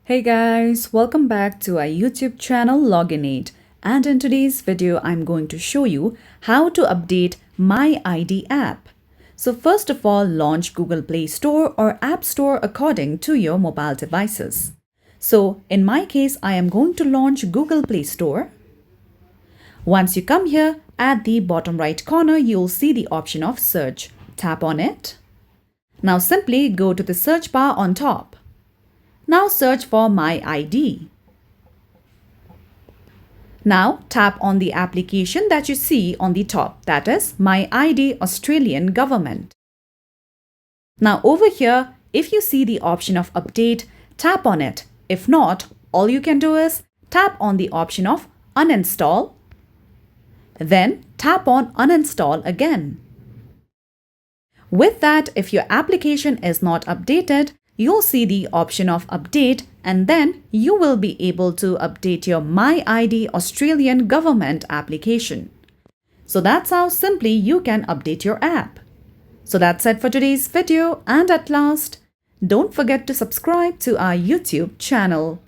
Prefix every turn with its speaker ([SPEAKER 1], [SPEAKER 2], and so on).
[SPEAKER 1] Hey guys, welcome back to our YouTube channel Login8, and in today's video I'm going to show you how to update MyID app. So first of all, launch Google Play Store or App Store according to your mobile devices. So in my case, I am going to launch Google Play Store. Once you come here, at the bottom right corner, you'll see the option of search. Tap on it. Now simply go to the search bar on top. Now search for MyID. Now tap on the application that you see on the top, that is MyID Australian Government. Now over here, if you see the option of update, tap on it. If not, all you can do is tap on the option of uninstall. Then tap on uninstall again. With that, if your application is not updated, you'll see the option of update, and then you will be able to update your MyID Australian Government application. So that's how simply you can update your app. So that's it for today's video, and at last, don't forget to subscribe to our YouTube channel.